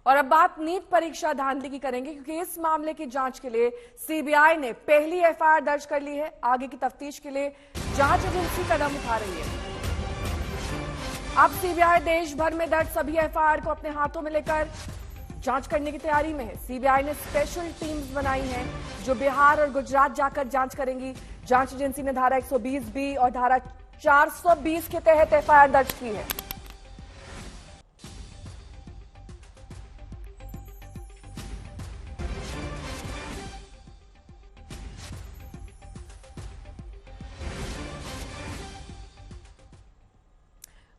और अब बात नीट परीक्षा धांधली की करेंगे, क्योंकि इस मामले की जांच के लिए सीबीआई ने पहली एफआईआर दर्ज कर ली है। आगे की तफ्तीश के लिए जांच एजेंसी कदम उठा रही है। अब सीबीआई देश भर में दर्ज सभी एफआईआर को अपने हाथों में लेकर जांच करने की तैयारी में है। सीबीआई ने स्पेशल टीम्स बनाई हैं जो बिहार और गुजरात जाकर जांच करेंगी। जांच एजेंसी ने धारा 120B और धारा 420 के तहत एफआईआर दर्ज की है।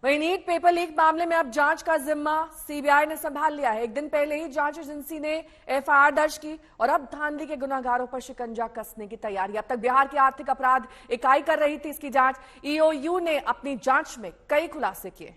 वहीं नीट पेपर लीक मामले में अब जांच का जिम्मा सीबीआई ने संभाल लिया है। एक दिन पहले ही जांच एजेंसी ने एफआईआर दर्ज की और अब धांधली के गुनाहगारों पर शिकंजा कसने की तैयारी। अब तक बिहार की आर्थिक अपराध इकाई कर रही थी इसकी जांच। ईओयू ने अपनी जांच में कई खुलासे किए।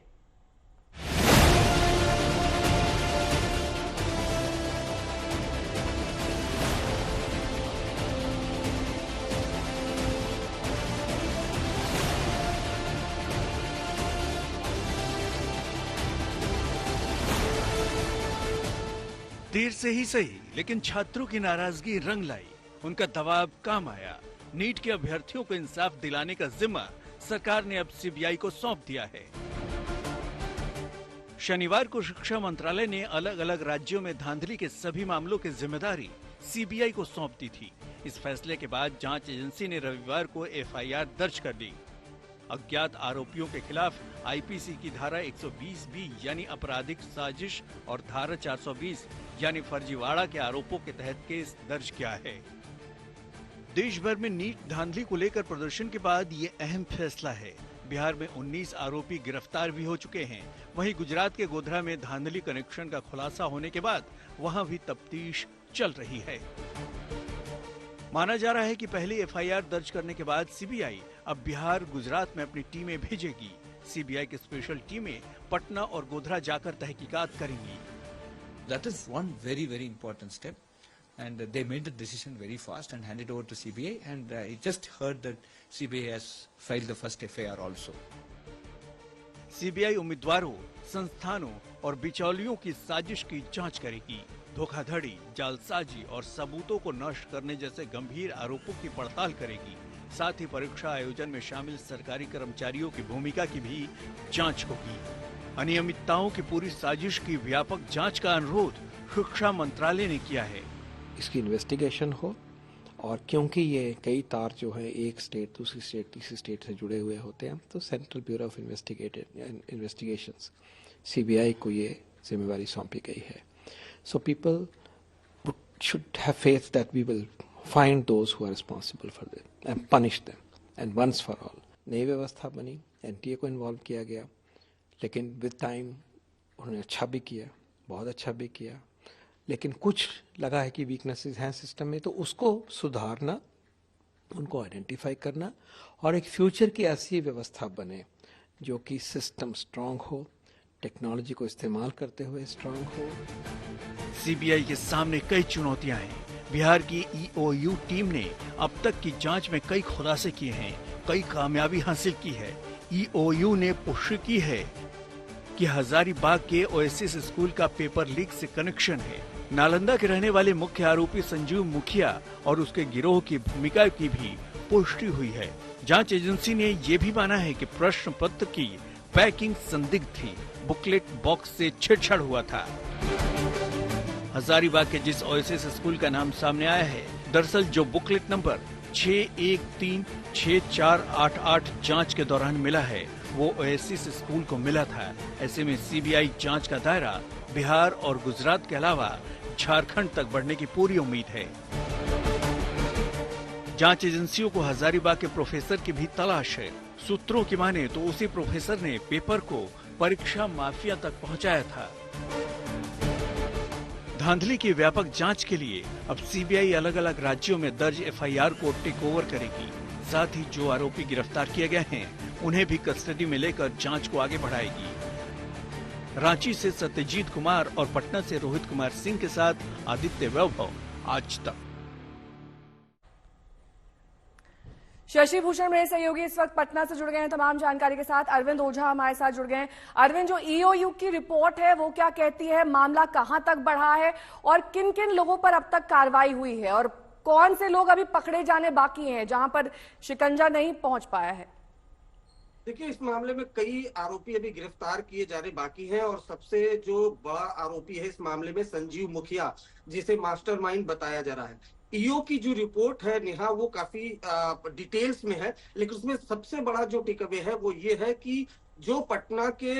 देर से ही सही, लेकिन छात्रों की नाराजगी रंग लाई। उनका दबाव काम आया। नीट के अभ्यर्थियों को इंसाफ दिलाने का जिम्मा सरकार ने अब सीबीआई को सौंप दिया है। शनिवार को शिक्षा मंत्रालय ने अलग अलग राज्यों में धांधली के सभी मामलों की जिम्मेदारी सीबीआई को सौंप दी थी। इस फैसले के बाद जांच एजेंसी ने रविवार को एफआईआर दर्ज कर दी। अज्ञात आरोपियों के खिलाफ आईपीसी की धारा 120B यानी आपराधिक साजिश और धारा 420 यानी फर्जीवाड़ा के आरोपों के तहत केस दर्ज किया है। देश भर में नीट धांधली को लेकर प्रदर्शन के बाद ये अहम फैसला है। बिहार में 19 आरोपी गिरफ्तार भी हो चुके हैं। वहीं गुजरात के गोधरा में धांधली कनेक्शन का खुलासा होने के बाद वहां भी तफ्तीश चल रही है। माना जा रहा है कि पहली एफआईआर दर्ज करने के बाद सीबीआई अब बिहार, गुजरात में अपनी टीमें भेजेगी। सीबीआई की स्पेशल टीमें पटना और गोधरा जाकर तहकीकात करेंगी। That is one very important step, and they made the decision very fast and handed over to CBI. And I just heard that CBI has filed the first FIR also. CBI उम्मीदवारों, संस्थानों और बिचौलियों की साजिश की जांच करेगी। धोखाधड़ी, जालसाजी और सबूतों को नष्ट करने जैसे गंभीर आरोपों की पड़ताल करेगी। साथ ही परीक्षा आयोजन में शामिल सरकारी कर्मचारियों की भूमिका की भी जांच होगी। अनियमितताओं की पूरी साजिश की व्यापक जांच का अनुरोध शिक्षा मंत्रालय ने किया है। इसकी इन्वेस्टिगेशन हो, और क्योंकि ये कई तार जो है एक स्टेट दूसरी स्टेट तीसरी स्टेट से जुड़े हुए होते हैं, तो central bureau of investigations CBI को ये जिम्मेवारी सौंपी गई है। So people should have faith that we will find those who are responsible for this and punish them and once for all. नई व्यवस्था बनी, एनटीए को इन्वॉल्व किया गया, लेकिन विद टाइम उन्होंने अच्छा भी किया, बहुत अच्छा भी किया, लेकिन कुछ लगा है कि वीकनेसेस हैं सिस्टम में, तो उसको सुधारना, उनको आइडेंटिफाई करना और एक फ्यूचर की ऐसी व्यवस्था बने जो कि सिस्टम स्ट्रांग हो, टेक्नोलॉजी को इस्तेमाल करते हुए स्ट्रांग हो। सीबीआई के सामने कई चुनौतियां हैं। बिहार की ईओयू टीम ने अब तक की जांच में कई खुलासे किए हैं, कई कामयाबी हासिल की है। ईओयू ने पुष्टि की है कि हजारीबाग के ओएसिस स्कूल का पेपर लीक से कनेक्शन है। नालंदा के रहने वाले मुख्य आरोपी संजीव मुखिया और उसके गिरोह की भूमिका की भी पुष्टि हुई है। जांच एजेंसी ने ये भी माना है कि प्रश्न पत्र की पैकिंग संदिग्ध थी, बुकलेट बॉक्स से छेड़छाड़ हुआ था। हजारीबाग के जिस ओएसिस स्कूल का नाम सामने आया है, दरअसल जो बुकलेट नंबर 6136488 जांच के दौरान मिला है, वो ओएसिस स्कूल को मिला था। ऐसे में सीबीआई जांच का दायरा बिहार और गुजरात के अलावा झारखंड तक बढ़ने की पूरी उम्मीद है। जांच एजेंसियों को हजारीबाग के प्रोफेसर की भी तलाश है। सूत्रों की माने तो उसी प्रोफेसर ने पेपर को परीक्षा माफिया तक पहुंचाया था। धांधली की व्यापक जांच के लिए अब सीबीआई अलग अलग राज्यों में दर्ज एफआईआर को टेक ओवर करेगी। साथ ही जो आरोपी गिरफ्तार किए गए हैं, उन्हें भी कस्टडी में लेकर जांच को आगे बढ़ाएगी। रांची से सत्यजीत कुमार और पटना से रोहित कुमार सिंह के साथ आदित्य वैभव, आज तक। शशि भूषण मेरे सहयोगी इस वक्त पटना से जुड़ गए हैं तमाम जानकारी के साथ। अरविंद ओझा हमारे साथ जुड़ गए हैं। अरविंद, जो ईओयू की रिपोर्ट है वो क्या कहती है, मामला कहां तक बढ़ा है और किन किन लोगों पर अब तक कार्रवाई हुई है और कौन से लोग अभी पकड़े जाने बाकी हैं जहां पर शिकंजा नहीं पहुंच पाया है? देखिए, इस मामले में कई आरोपी अभी गिरफ्तार किए जाने बाकी हैं और सबसे जो बड़ा आरोपी है इस मामले में संजीव मुखिया, जिसे मास्टरमाइंड बताया जा रहा है। ईओ की जो रिपोर्ट है नेहा, वो काफी डिटेल्स में है, लेकिन उसमें सबसे बड़ा जो टेकअवे है वो ये है कि जो पटना के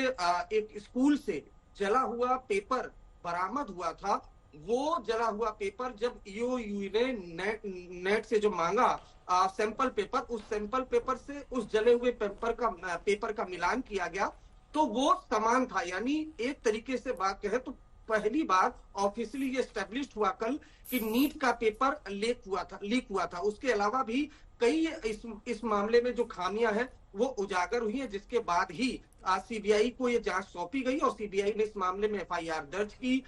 एक स्कूल से जला हुआ पेपर बरामद हुआ था, वो जला हुआ पेपर जब ईओयू ने नेट से जो मांगा सैंपल पेपर, उस सैंपल पेपर से उस जले हुए पेपर का मिलान किया गया तो वो समान था। यानी एक तरीके से बात कहें तो पहली बार ऑफिशियली ये एस्टेब्लिश हुआ कल कि नीट का पेपर लीक हुआ था। उसके अलावा भी कई इस मामले में जो खामियां हैं वो उजागर हुई है, जिसके बाद ही सीबीआई को ये जांच सौंपी गई और सीबीआई ने इस मामले में एफआईआर दर्ज की।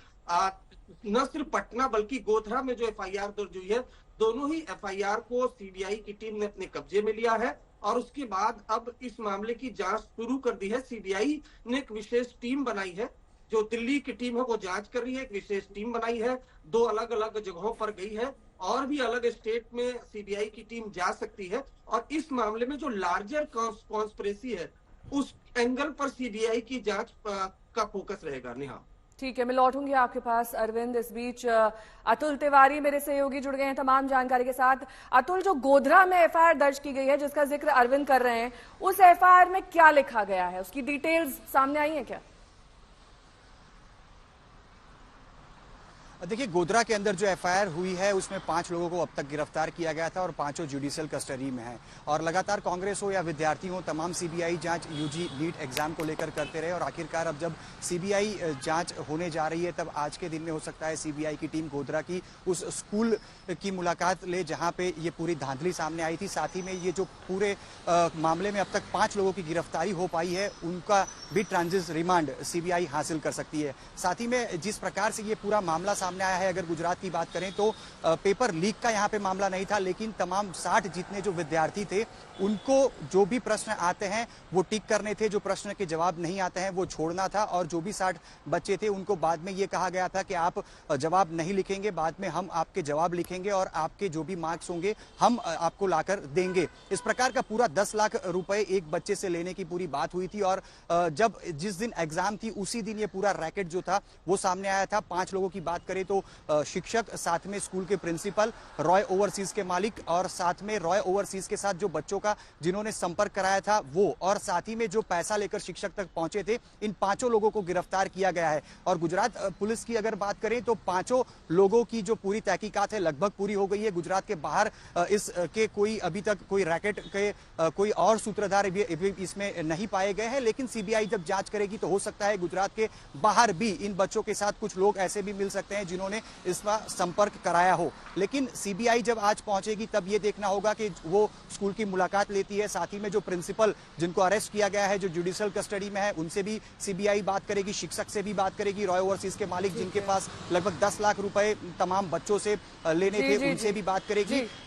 न सिर्फ पटना बल्कि गोधरा में जो एफआईआर दर्ज हुई है, दोनों ही एफआईआर को सीबीआई की टीम ने अपने कब्जे में लिया है और उसके बाद अब इस मामले की जांच शुरू कर दी है। सीबीआई ने एक विशेष टीम बनाई है, जो दिल्ली की टीम है वो जांच कर रही है। एक विशेष टीम बनाई है, 2 अलग अलग जगहों पर गई है और भी अलग स्टेट में सीबीआई की टीम जा सकती है और इस मामले में जो लार्जर कॉन्स्पिरेसी है उस एंगल पर सीबीआई की जांच का फोकस रहेगा। नेहा, ठीक है, मैं लौटूंगी आपके पास। अरविंद, इस बीच अतुल तिवारी मेरे सहयोगी जुड़ गए हैं तमाम जानकारी के साथ। अतुल, जो गोधरा में एफआईआर दर्ज की गई है जिसका जिक्र अरविंद कर रहे हैं, उस एफआईआर में क्या लिखा गया है, उसकी डिटेल्स सामने आई है क्या? देखिए, गोधरा के अंदर जो एफआईआर हुई है उसमें 5 लोगों को अब तक गिरफ्तार किया गया था और 5 जुडिशियल कस्टडी में हैं और लगातार कांग्रेस हो या विद्यार्थी हो, तमाम सीबीआई जांच यूजी नीट एग्जाम को लेकर करते रहे और आखिरकार अब जब सीबीआई जांच होने जा रही है तब आज के दिन में हो सकता है सीबीआई की टीम गोधरा की उस स्कूल की मुलाकात ले जहां पे ये पूरी धांधली सामने आई थी। साथ ही में ये जो पूरे मामले में अब तक 5 लोगों की गिरफ्तारी हो पाई है उनका भी ट्रांजिट रिमांड सीबीआई हासिल कर सकती है। साथ ही में जिस प्रकार से ये पूरा मामला सामने आया है, अगर गुजरात की बात करें तो पेपर लीक का यहाँ पे मामला नहीं था, लेकिन तमाम 60 जितने जो विद्यार्थी थे उनको जो भी प्रश्न आते हैं वो टिक करने थे, जो प्रश्न के जवाब नहीं आते हैं वो छोड़ना था और जो भी 60 बच्चे थे उनको बाद में ये कहा गया था कि आप जवाब नहीं लिखेंगे, बाद में हम आपके जवाब लिखेंगे और आपके जो भी मार्क्स होंगे हम आपको लाकर देंगे। इस प्रकार का पूरा 10 लाख रुपए एक बच्चे से लेने की पूरी बात हुई थी और जब जिस दिन एग्जाम थी उसी दिन ये पूरा रैकेट जो था वो सामने आया था। 5 लोगों की बात करें तो शिक्षक, साथ में स्कूल के प्रिंसिपल, रॉय ओवरसीज के मालिक और साथ में रॉय ओवरसीज के साथ जो बच्चों का जिन्होंने संपर्क कराया था वो, और साथ ही में जो पैसा लेकर शिक्षक तक पहुंचे थे, इन 5 लोगों को गिरफ्तार किया गया है। और गुजरात पुलिस की अगर बात करें तो 5 लोगों की जो पूरी तहकीकात है लगभग पूरी हो गई है। गुजरात के बाहर इसके कोई अभी तक कोई रैकेट के कोई और सूत्रधार भी इसमें नहीं पाए गए हैं, लेकिन सीबीआई जब जांच करेगी तो हो सकता है गुजरात के बाहर भी इन बच्चों के साथ कुछ लोग ऐसे भी मिल सकते हैं जिन्होंने इसका संपर्क कराया हो। लेकिन सीबीआई जब आज पहुंचेगी तब ये देखना होगा कि वो स्कूल की मुलाकात लेती है, साथ ही में जो प्रिंसिपल जिनको अरेस्ट किया गया है, जो जुडिशियल कस्टडी में है, उनसे भी सीबीआई बात करेगी, शिक्षक से भी बात करेगी, रॉय ओवरसीज के मालिक जिनके पास लगभग 10 लाख रुपए तमाम बच्चों से लेने थे उनसे भी बात करेगी।